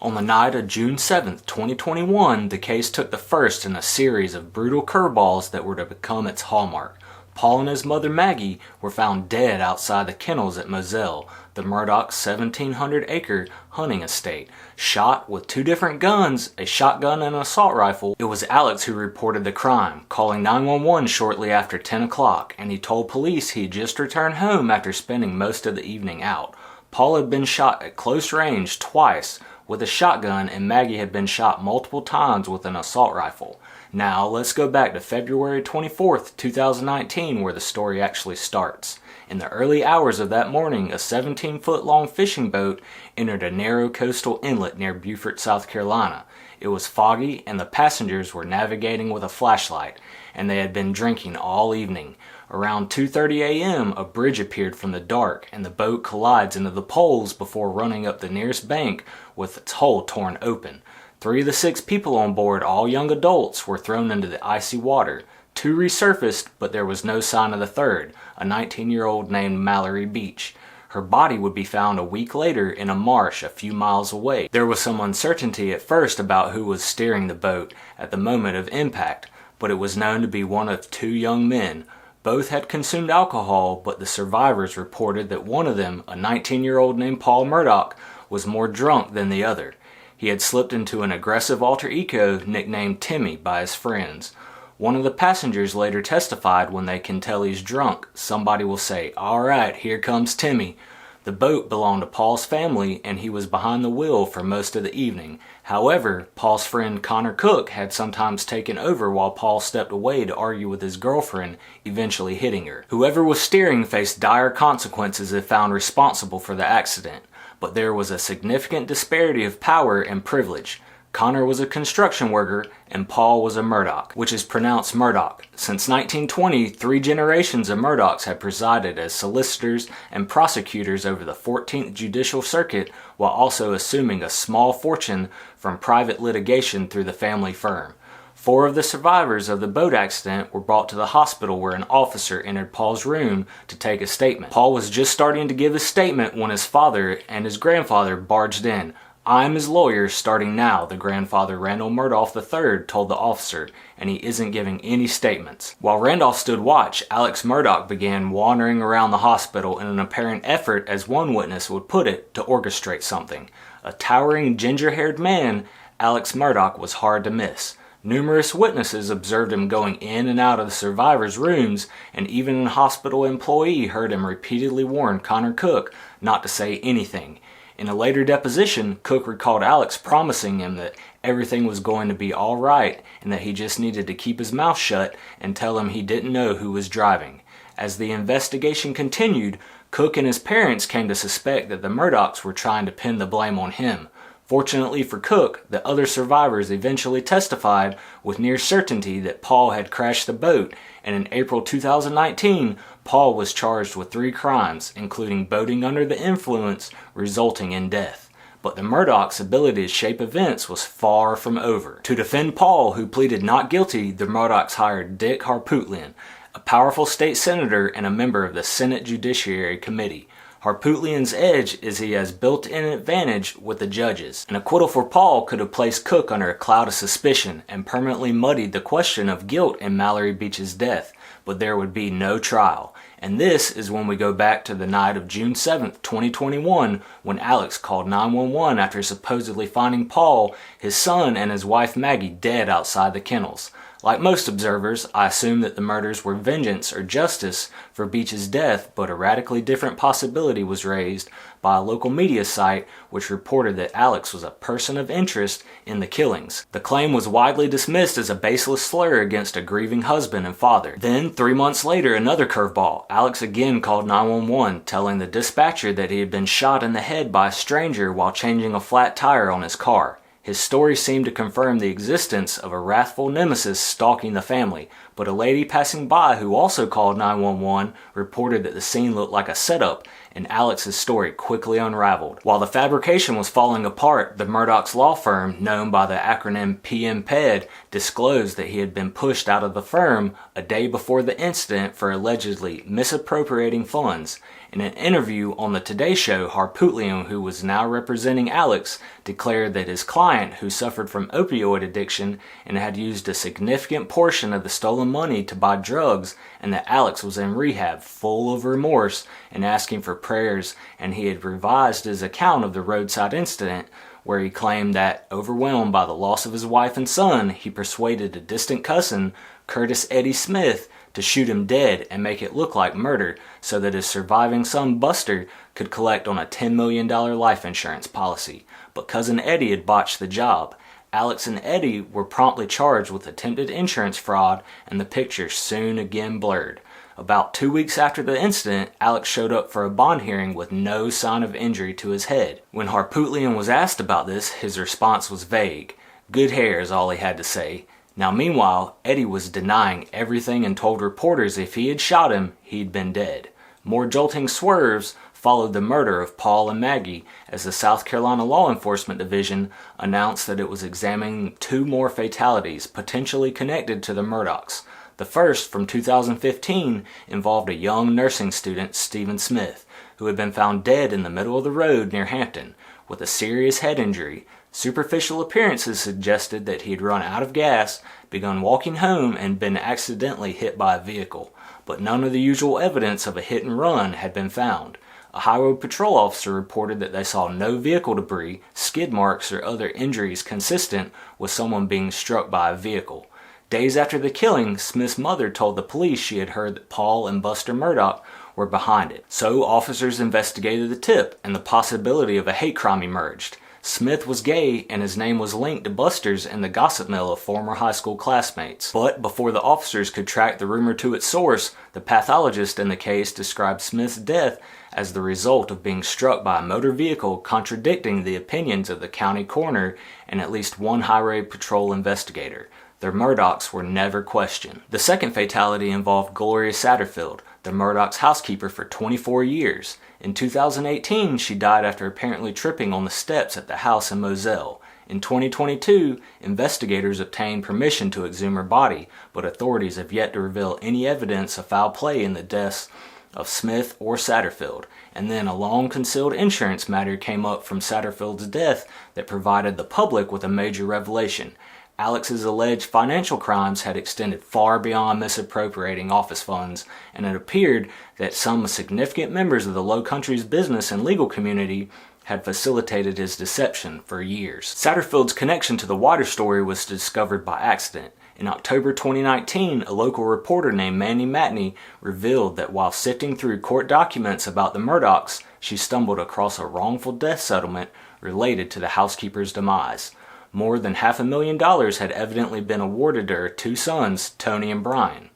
On the night of June 7th, 2021, the case took the first in a series of brutal curveballs that were to become its hallmark. Paul and his mother Maggie were found dead outside the kennels at Moselle, the Murdaugh's 1,700-acre hunting estate, shot with two different guns, a shotgun and an assault rifle. It was Alex who reported the crime, calling 911 shortly after 10 o'clock, and he told police he had just returned home after spending most of the evening out. Paul had been shot at close range twice with a shotgun, and Maggie had been shot multiple times with an assault rifle. Now, let's go back to February 24th, 2019, where the story actually starts. In the early hours of that morning, a 17-foot-long fishing boat entered a narrow coastal inlet near Beaufort, South Carolina. It was foggy, and the passengers were navigating with a flashlight, and they had been drinking all evening. Around 2:30 a.m., a bridge appeared from the dark, and the boat collides into the poles before running up the nearest bank with its hull torn open. 3 of the 6 people on board, all young adults, were thrown into the icy water. 2 resurfaced, but there was no sign of the third, a 19-year-old named Mallory Beach. Her body would be found a week later in a marsh a few miles away. There was some uncertainty at first about who was steering the boat at the moment of impact, but it was known to be one of 2 young men. Both had consumed alcohol, but the survivors reported that one of them, a 19-year-old named Paul Murdaugh, was more drunk than the other. He had slipped into an aggressive alter ego nicknamed Timmy by his friends. One of the passengers later testified, when they can tell he's drunk, somebody will say, "All right, here comes Timmy." The boat belonged to Paul's family, and he was behind the wheel for most of the evening. However, Paul's friend Connor Cook had sometimes taken over while Paul stepped away to argue with his girlfriend, eventually hitting her. Whoever was steering faced dire consequences if found responsible for the accident, but there was a significant disparity of power and privilege. Connor was a construction worker, and Paul was a Murdaugh, which is pronounced Murdaugh. Since 1920, 3 generations of Murdaughs had presided as solicitors and prosecutors over the 14th Judicial Circuit, while also assuming a small fortune from private litigation through the family firm. 4 of the survivors of the boat accident were brought to the hospital, where an officer entered Paul's room to take a statement. Paul was just starting to give his statement when his father and his grandfather barged in. "I'm his lawyer starting now," the grandfather, Randall Murdaugh III, told the officer, "and he isn't giving any statements." While Randolph stood watch, Alex Murdaugh began wandering around the hospital in an apparent effort, as one witness would put it, to orchestrate something. A towering ginger-haired man, Alex Murdaugh was hard to miss. Numerous witnesses observed him going in and out of the survivors' rooms, and even a hospital employee heard him repeatedly warn Connor Cook not to say anything. In a later deposition, Cook recalled Alex promising him that everything was going to be all right and that he just needed to keep his mouth shut and tell him he didn't know who was driving. As the investigation continued, Cook and his parents came to suspect that the Murdaughs were trying to pin the blame on him. Fortunately for Cook, the other survivors eventually testified with near certainty that Paul had crashed the boat, and in April 2019, Paul was charged with 3 crimes, including boating under the influence, resulting in death. But the Murdaughs' ability to shape events was far from over. To defend Paul, who pleaded not guilty, the Murdaughs hired Dick Harpootlian, a powerful state senator and a member of the Senate Judiciary Committee. Harpootlian's edge is he has built-in advantage with the judges. An acquittal for Paul could have placed Cook under a cloud of suspicion and permanently muddied the question of guilt in Mallory Beach's death, but there would be no trial. And this is when we go back to the night of June 7th, 2021, when Alex called 911 after supposedly finding Paul, his son, and his wife Maggie dead outside the kennels. Like most observers, I assumed that the murders were vengeance or justice for Beach's death, but a radically different possibility was raised by a local media site which reported that Alex was a person of interest in the killings. The claim was widely dismissed as a baseless slur against a grieving husband and father. Then, 3 months later, another curveball. Alex again called 911, telling the dispatcher that he had been shot in the head by a stranger while changing a flat tire on his car. His story seemed to confirm the existence of a wrathful nemesis stalking the family, but a lady passing by who also called 911 reported that the scene looked like a setup, and Alex's story quickly unraveled. While the fabrication was falling apart, the Murdaugh's law firm, known by the acronym PMPED, disclosed that he had been pushed out of the firm a day before the incident for allegedly misappropriating funds, In an interview on the Today Show, Harpootlian, who was now representing Alex, declared that his client, who suffered from opioid addiction and had used a significant portion of the stolen money to buy drugs, and that Alex was in rehab full of remorse and asking for prayers, and he had revised his account of the roadside incident, where he claimed that, overwhelmed by the loss of his wife and son, he persuaded a distant cousin, Curtis Eddie Smith, to shoot him dead and make it look like murder so that his surviving son Buster could collect on a $10 million life insurance policy. But cousin Eddie had botched the job. Alex and Eddie were promptly charged with attempted insurance fraud, and the picture soon again blurred. About 2 weeks after the incident, Alex showed up for a bond hearing with no sign of injury to his head. When Harpootlian was asked about this, his response was vague. Good hair is all he had to say. Now meanwhile, Eddie was denying everything and told reporters if he had shot him, he'd been dead. More jolting swerves followed the murder of Paul and Maggie as the South Carolina Law Enforcement Division announced that it was examining 2 more fatalities potentially connected to the Murdaughs. The first, from 2015, involved a young nursing student, Stephen Smith, who had been found dead in the middle of the road near Hampton with a serious head injury. Superficial appearances suggested that he had run out of gas, begun walking home, and been accidentally hit by a vehicle, but none of the usual evidence of a hit and run had been found. A highway patrol officer reported that they saw no vehicle debris, skid marks, or other injuries consistent with someone being struck by a vehicle. Days after the killing, Smith's mother told the police she had heard that Paul and Buster Murdaugh were behind it. So officers investigated the tip, and the possibility of a hate crime emerged. Smith was gay, and his name was linked to Buster's in the gossip mill of former high school classmates. But before the officers could track the rumor to its source, the pathologist in the case described Smith's death as the result of being struck by a motor vehicle, contradicting the opinions of the county coroner and at least one highway patrol investigator. The Murdaughs were never questioned. The second fatality involved Gloria Satterfield, the Murdaughs' housekeeper for 24 years. In 2018, she died after apparently tripping on the steps at the house in Moselle. In 2022, investigators obtained permission to exhume her body, but authorities have yet to reveal any evidence of foul play in the deaths of Smith or Satterfield. And then a long-concealed insurance matter came up from Satterfield's death that provided the public with a major revelation. Alex's alleged financial crimes had extended far beyond misappropriating office funds, and it appeared that some significant members of the Low Country's business and legal community had facilitated his deception for years. Satterfield's connection to the wider story was discovered by accident. In October 2019, a local reporter named Mandy Matney revealed that while sifting through court documents about the Murdaughs, she stumbled across a wrongful death settlement related to the housekeeper's demise. More than $500,000 had evidently been awarded to her 2 sons, Tony and Brian.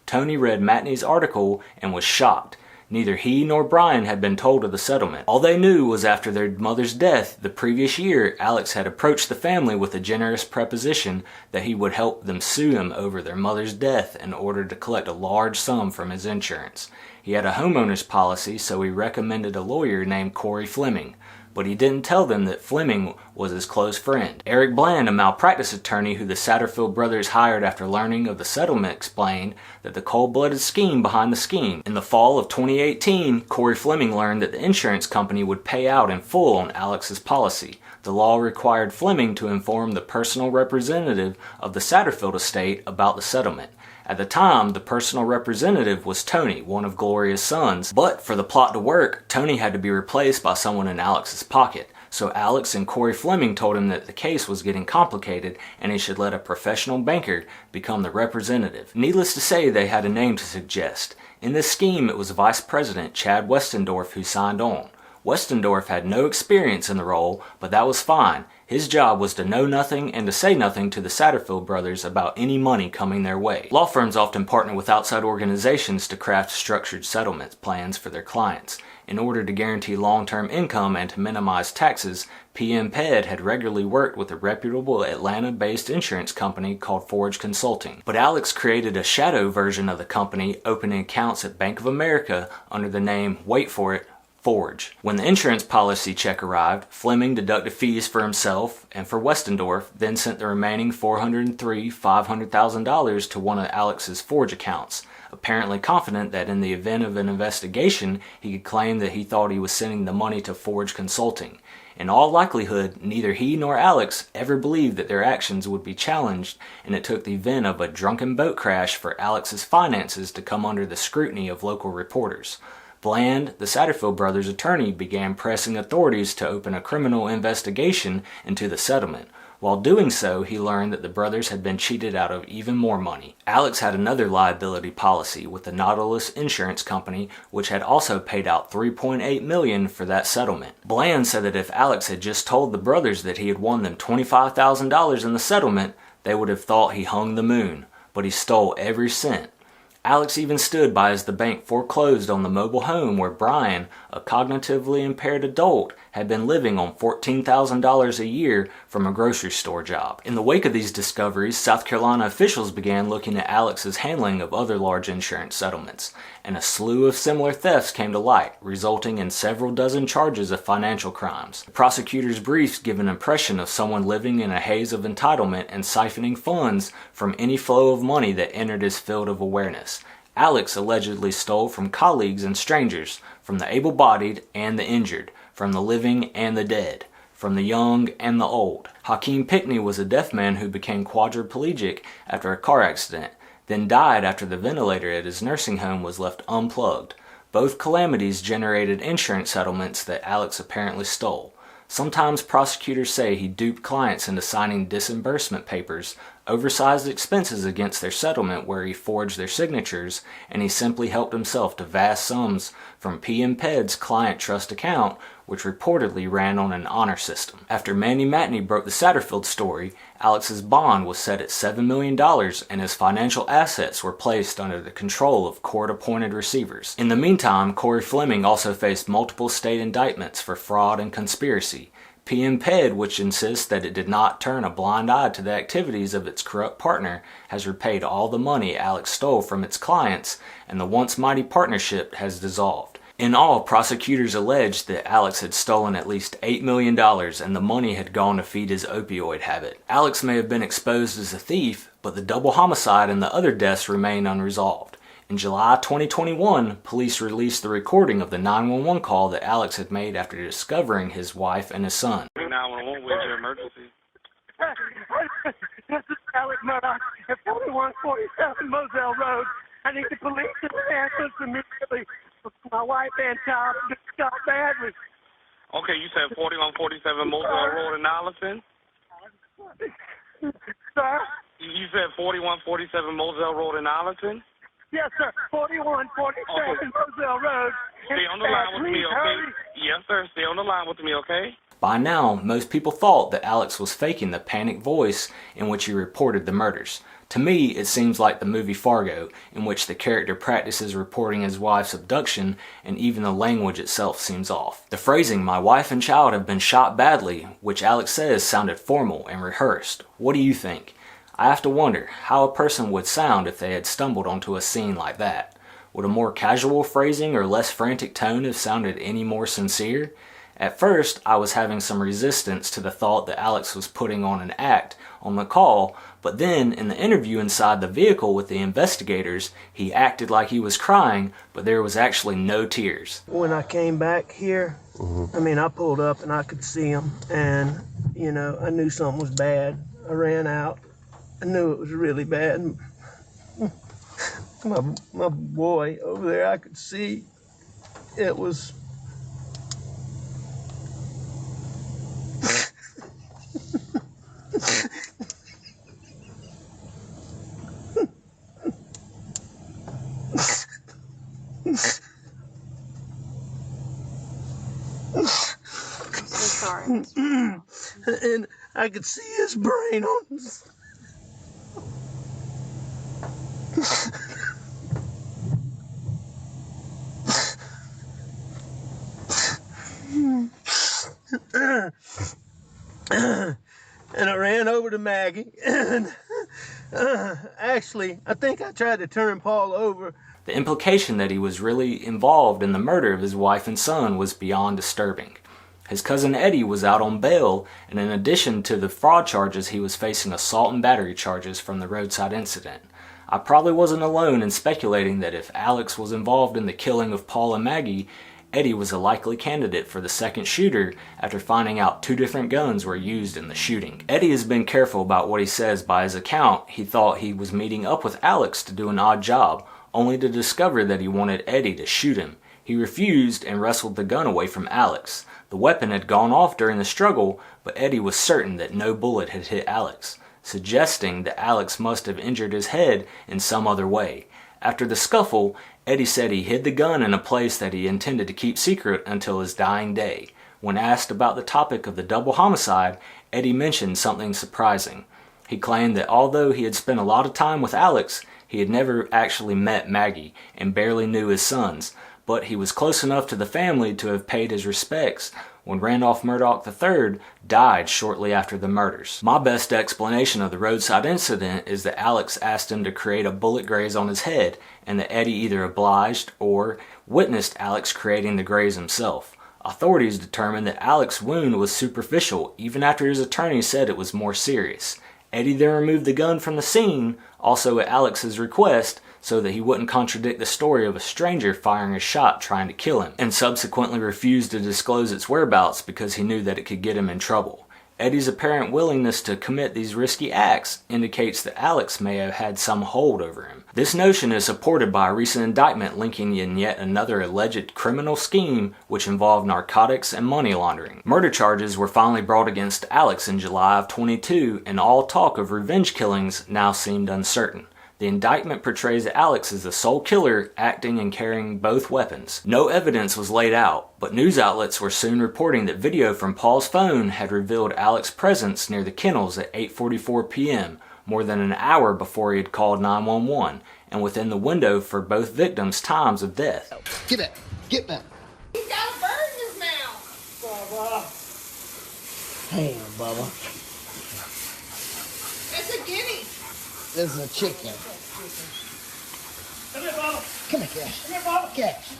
Tony read Matney's article and was shocked. Neither he nor Brian had been told of the settlement. All they knew was after their mother's death the previous year, Alex had approached the family with a generous proposition that he would help them sue him over their mother's death in order to collect a large sum from his insurance. He had a homeowner's policy, so he recommended a lawyer named Corey Fleming. But he didn't tell them that Fleming was his close friend. Eric Bland, a malpractice attorney who the Satterfield brothers hired after learning of the settlement, explained that the cold-blooded scheme behind the scheme. In the fall of 2018, Corey Fleming learned that the insurance company would pay out in full on Alex's policy. The law required Fleming to inform the personal representative of the Satterfield estate about the settlement. At the time, the personal representative was Tony, one of Gloria's sons, but for the plot to work, Tony had to be replaced by someone in Alex's pocket. So Alex and Corey Fleming told him that the case was getting complicated and he should let a professional banker become the representative. Needless to say, they had a name to suggest. In this scheme, it was Vice President Chad Westendorf who signed on. Westendorf had no experience in the role, but that was fine. His job was to know nothing and to say nothing to the Satterfield brothers about any money coming their way. Law firms often partner with outside organizations to craft structured settlement plans for their clients. In order to guarantee long-term income and to minimize taxes, PM Ped had regularly worked with a reputable Atlanta-based insurance company called Forge Consulting. But Alex created a shadow version of the company, opening accounts at Bank of America under the name, wait for it, Forge. When the insurance policy check arrived, Fleming deducted fees for himself and for Westendorf, then sent the remaining $403,500,000 to one of Alex's Forge accounts. apparently confident that in the event of an investigation, he could claim that he thought he was sending the money to Forge Consulting. In all likelihood, neither he nor Alex ever believed that their actions would be challenged, and it took the event of a drunken boat crash for Alex's finances to come under the scrutiny of local reporters. Bland, the Satterfield brothers' attorney, began pressing authorities to open a criminal investigation into the settlement. While doing so, he learned that the brothers had been cheated out of even more money. Alex had another liability policy with the Nautilus Insurance Company, which had also paid out $3.8 million for that settlement. Bland said that if Alex had just told the brothers that he had won them $25,000 in the settlement, they would have thought he hung the moon, but he stole every cent. Alex even stood by as the bank foreclosed on the mobile home where Brian, a cognitively impaired adult, had been living on $14,000 a year from a grocery store job. In the wake of these discoveries, South Carolina officials began looking at Alex's handling of other large insurance settlements, and a slew of similar thefts came to light, resulting in several dozen charges of financial crimes. The prosecutor's briefs give an impression of someone living in a haze of entitlement and siphoning funds from any flow of money that entered his field of awareness. Alex allegedly stole from colleagues and strangers, from the able-bodied and the injured, from the living and the dead, from the young and the old. Hakeem Pickney was a deaf man who became quadriplegic after a car accident, then died after the ventilator at his nursing home was left unplugged. Both calamities generated insurance settlements that Alex apparently stole. Sometimes prosecutors say he duped clients into signing disbursement papers, oversized expenses against their settlement where he forged their signatures, and he simply helped himself to vast sums from PM Ped's client trust account, which reportedly ran on an honor system. After Manny Matney broke the Satterfield story, Alex's bond was set at $7 million and his financial assets were placed under the control of court-appointed receivers. In the meantime, Corey Fleming also faced multiple state indictments for fraud and conspiracy. PM Ped, which insists that it did not turn a blind eye to the activities of its corrupt partner, has repaid all the money Alex stole from its clients, and the once mighty partnership has dissolved. In all, prosecutors alleged that Alex had stolen at least $8 million and the money had gone to feed his opioid habit. Alex may have been exposed as a thief, but the double homicide and the other deaths remain unresolved. In July 2021, police released the recording of the 911 call that Alex had made after discovering his wife and his son. 911, where's your emergency? This is Alex Murdaugh at 4147 Moselle Road. I need the police to ambulance immediately. My wife and child just shot badly. Okay, you said 4147 Moselle Road in Allison? Sir? You said 4147 Moselle Road in Allison? Yes, sir. 4147 Moselle Road. Stay on the line with me, okay? Yes, sir. Stay on the line with me, okay? By now, most people thought that Alex was faking the panicked voice in which he reported the murders. To me, it seems like the movie Fargo, in which the character practices reporting his wife's abduction, and even the language itself seems off. The phrasing, "my wife and child have been shot badly," which Alex says sounded formal and rehearsed. What do you think? I have to wonder how a person would sound if they had stumbled onto a scene like that. Would a more casual phrasing or less frantic tone have sounded any more sincere? At first, I was having some resistance to the thought that Alex was putting on an act on the call, but then in the interview inside the vehicle with the investigators, he acted like he was crying, but there was actually no tears. When I came back here, I pulled up and I could see him, and, I knew something was bad. I ran out. I knew it was really bad. My boy over there, I could see it was... Sorry. And I could see his brain on his... And I ran over to Maggie, and actually, I think I tried to turn Paul over. The implication that he was really involved in the murder of his wife and son was beyond disturbing. His cousin Eddie was out on bail, and in addition to the fraud charges, he was facing assault and battery charges from the roadside incident. I probably wasn't alone in speculating that if Alex was involved in the killing of Paul and Maggie, Eddie was a likely candidate for the second shooter after finding out 2 different guns were used in the shooting. Eddie has been careful about what he says. By his account, he thought he was meeting up with Alex to do an odd job, only to discover that he wanted Eddie to shoot him. He refused and wrestled the gun away from Alex. The weapon had gone off during the struggle, but Eddie was certain that no bullet had hit Alex, suggesting that Alex must have injured his head in some other way. After the scuffle, Eddie said he hid the gun in a place that he intended to keep secret until his dying day. When asked about the topic of the double homicide, Eddie mentioned something surprising. He claimed that although he had spent a lot of time with Alex, he had never actually met Maggie and barely knew his sons, but he was close enough to the family to have paid his respects when Randolph Murdaugh III died shortly after the murders. My best explanation of the roadside incident is that Alex asked him to create a bullet graze on his head, and that Eddie either obliged or witnessed Alex creating the graze himself. Authorities determined that Alex's wound was superficial, even after his attorney said it was more serious. Eddie then removed the gun from the scene, also at Alex's request, so that he wouldn't contradict the story of a stranger firing a shot trying to kill him, and subsequently refused to disclose its whereabouts because he knew that it could get him in trouble. Eddie's apparent willingness to commit these risky acts indicates that Alex may have had some hold over him. This notion is supported by a recent indictment linking in yet another alleged criminal scheme which involved narcotics and money laundering. Murder charges were finally brought against Alex in July of 22, and all talk of revenge killings now seemed uncertain. The indictment portrays Alex as the sole killer, acting and carrying both weapons. No evidence was laid out, but news outlets were soon reporting that video from Paul's phone had revealed Alex's presence near the kennels at 8:44 p.m., more than an hour before he had called 911, and within the window for both victims' times of death. Get back! Get back! He's got a bird in his mouth! Bubba. Hey, Bubba. It's a guinea. This is a chicken. Come here, Bubba. Come here, Cash. Come here, Bubba. Cash.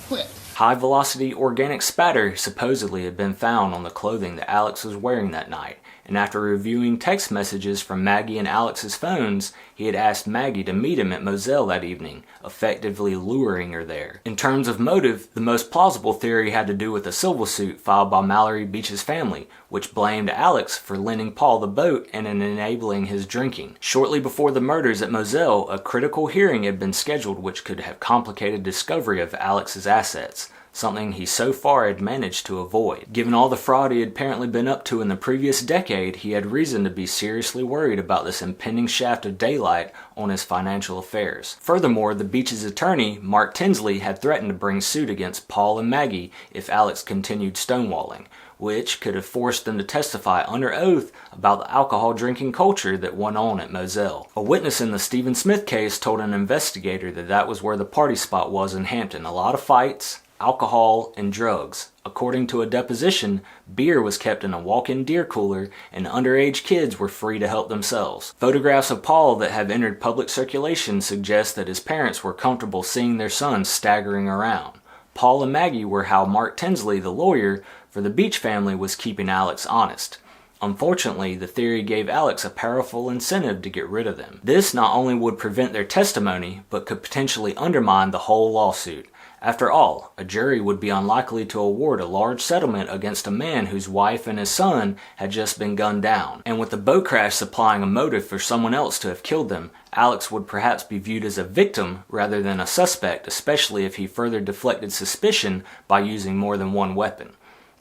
Quit. High-velocity organic spatter supposedly had been found on the clothing that Alex was wearing that night, and after reviewing text messages from Maggie and Alex's phones, he had asked Maggie to meet him at Moselle that evening, effectively luring her there. In terms of motive, the most plausible theory had to do with a civil suit filed by Mallory Beach's family, which blamed Alex for lending Paul the boat and in enabling his drinking. Shortly before the murders at Moselle, a critical hearing had been scheduled which could have complicated discovery of Alex's assets, something he so far had managed to avoid. Given all the fraud he had apparently been up to in the previous decade, he had reason to be seriously worried about this impending shaft of daylight on his financial affairs. Furthermore, the Beach's attorney, Mark Tinsley, had threatened to bring suit against Paul and Maggie if Alex continued stonewalling, which could have forced them to testify under oath about the alcohol drinking culture that went on at Moselle. A witness in the Stephen Smith case told an investigator that that was where the party spot was in Hampton. A lot of fights, alcohol, and drugs. According to a deposition, beer was kept in a walk-in beer cooler and underage kids were free to help themselves. Photographs of Paul that have entered public circulation suggest that his parents were comfortable seeing their son staggering around. Paul and Maggie were how Mark Tinsley, the lawyer for the Beach family, was keeping Alex honest. Unfortunately, the theory gave Alex a powerful incentive to get rid of them. This not only would prevent their testimony, but could potentially undermine the whole lawsuit. After all, a jury would be unlikely to award a large settlement against a man whose wife and his son had just been gunned down. And with the boat crash supplying a motive for someone else to have killed them, Alex would perhaps be viewed as a victim rather than a suspect, especially if he further deflected suspicion by using more than one weapon.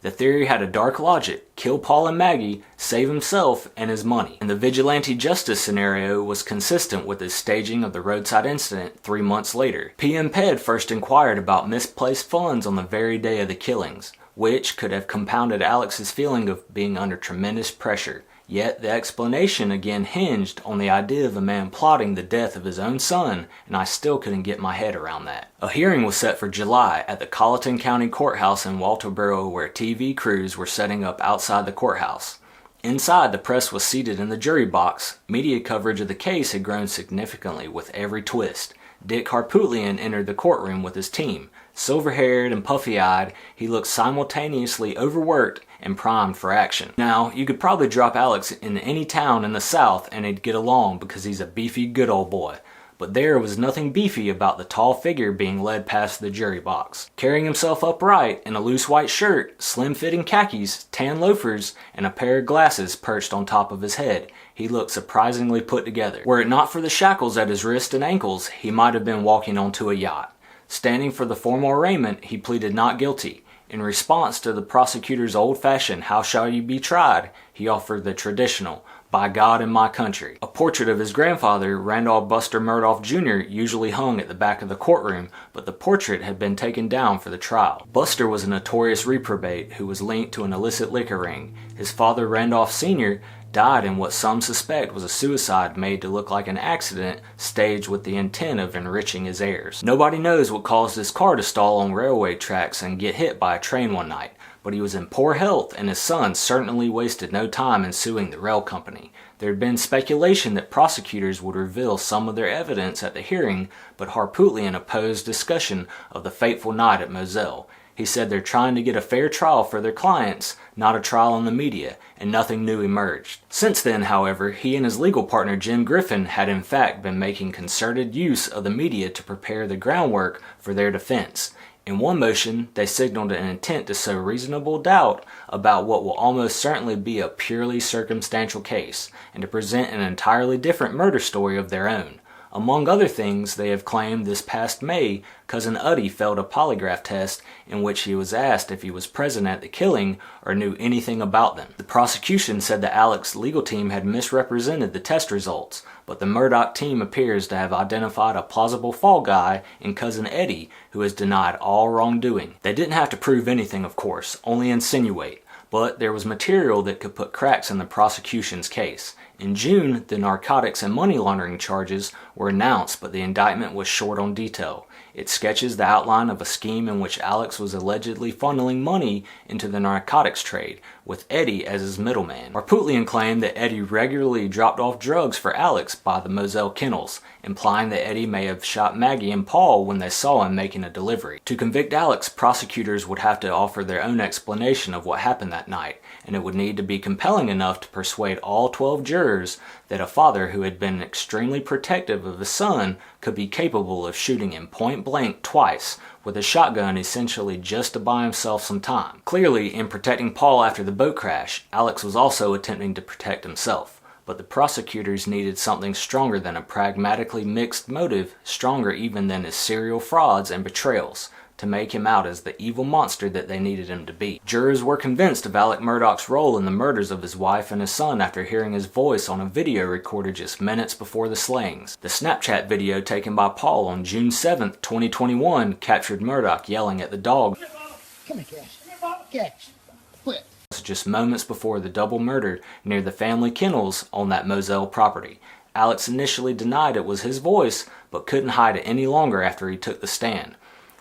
The theory had a dark logic: kill Paul and Maggie, save himself and his money. And the vigilante justice scenario was consistent with his staging of the roadside incident 3 months later. PM Ped first inquired about misplaced funds on the very day of the killings, which could have compounded Alex's feeling of being under tremendous pressure. Yet the explanation again hinged on the idea of a man plotting the death of his own son, and I still couldn't get my head around that. A hearing was set for July at the Colleton County Courthouse in Walterboro, where TV crews were setting up outside the courthouse. Inside, the press was seated in the jury box. Media coverage of the case had grown significantly with every twist. Dick Harpootlian entered the courtroom with his team. Silver-haired and puffy-eyed, he looked simultaneously overworked and primed for action. Now, you could probably drop Alex in any town in the South and he'd get along because he's a beefy good old boy. but there was nothing beefy about the tall figure being led past the jury box. Carrying himself upright in a loose white shirt, slim-fitting khakis, tan loafers, and a pair of glasses perched on top of his head, he looked surprisingly put together. Were it not for the shackles at his wrists and ankles, he might have been walking onto a yacht. Standing for the formal arraignment, he pleaded not guilty. In response to the prosecutor's old-fashioned "how shall you be tried," he offered the traditional "by God and my country." A portrait of his grandfather, Randolph Buster Murdaugh Jr., usually hung at the back of the courtroom, but the portrait had been taken down for the trial. Buster was a notorious reprobate who was linked to an illicit liquor ring. His father, Randolph Sr., died in what some suspect was a suicide made to look like an accident staged with the intent of enriching his heirs. Nobody knows what caused his car to stall on railway tracks and get hit by a train one night, but he was in poor health and his son certainly wasted no time in suing the rail company. There had been speculation that prosecutors would reveal some of their evidence at the hearing, but Harpootlian opposed discussion of the fateful night at Moselle. He said they're trying to get a fair trial for their clients, not a trial in the media, and nothing new emerged. Since then, however, he and his legal partner Jim Griffin had in fact been making concerted use of the media to prepare the groundwork for their defense. In one motion, they signaled an intent to sow reasonable doubt about what will almost certainly be a purely circumstantial case, and to present an entirely different murder story of their own. Among other things, they have claimed this past May, Cousin Uddy failed a polygraph test in which he was asked if he was present at the killing or knew anything about them. The prosecution said that Alex's legal team had misrepresented the test results, but the Murdaugh team appears to have identified a plausible fall guy in Cousin Eddie, who has denied all wrongdoing. They didn't have to prove anything, of course, only insinuate, but there was material that could put cracks in the prosecution's case. In June, the narcotics and money laundering charges were announced, but the indictment was short on detail. It sketches the outline of a scheme in which Alex was allegedly funneling money into the narcotics trade, with Eddie as his middleman. Harpootlian claimed that Eddie regularly dropped off drugs for Alex by the Moselle kennels, implying that Eddie may have shot Maggie and Paul when they saw him making a delivery. To convict Alex, prosecutors would have to offer their own explanation of what happened that night, and it would need to be compelling enough to persuade all 12 jurors that a father who had been extremely protective of his son could be capable of shooting him point blank twice with a shotgun essentially just to buy himself some time. Clearly, in protecting Paul after the boat crash, Alex was also attempting to protect himself, but the prosecutors needed something stronger than a pragmatically mixed motive, stronger even than his serial frauds and betrayals, to make him out as the evil monster that they needed him to be. Jurors were convinced of Alex Murdaugh's role in the murders of his wife and his son after hearing his voice on a video recorded just minutes before the slayings. The Snapchat video taken by Paul on June 7, 2021 captured Murdaugh yelling at the dog Come here, Cash. Cash. Quit. just moments before the double murder near the family kennels on that Moselle property. Alex initially denied it was his voice, but couldn't hide it any longer after he took the stand.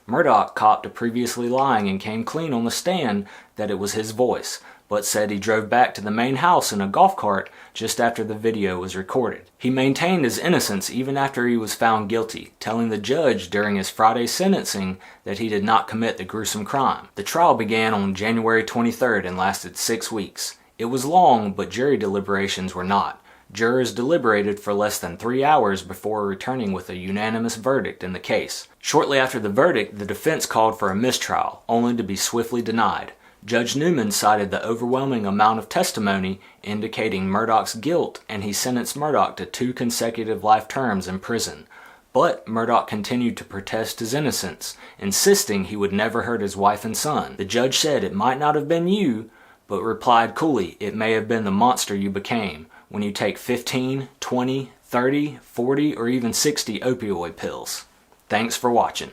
Murdaugh copped to previously lying and came clean on the stand that it was his voice, but said he drove back to the main house in a golf cart just after the video was recorded. He maintained his innocence even after he was found guilty, telling the judge during his Friday sentencing that he did not commit the gruesome crime. The trial began on January 23rd and lasted 6 weeks. It was long, but jury deliberations were not. Jurors deliberated for less than 3 hours before returning with a unanimous verdict in the case. Shortly after the verdict, the defense called for a mistrial, only to be swiftly denied. Judge Newman cited the overwhelming amount of testimony indicating Murdaugh's guilt, and he sentenced Murdaugh to 2 consecutive life terms in prison. But Murdaugh continued to protest his innocence, insisting he would never hurt his wife and son. The judge said it might not have been you, but replied coolly, it may have been the monster you became when you take 15, 20, 30, 40, or even 60 opioid pills. Thanks for watching.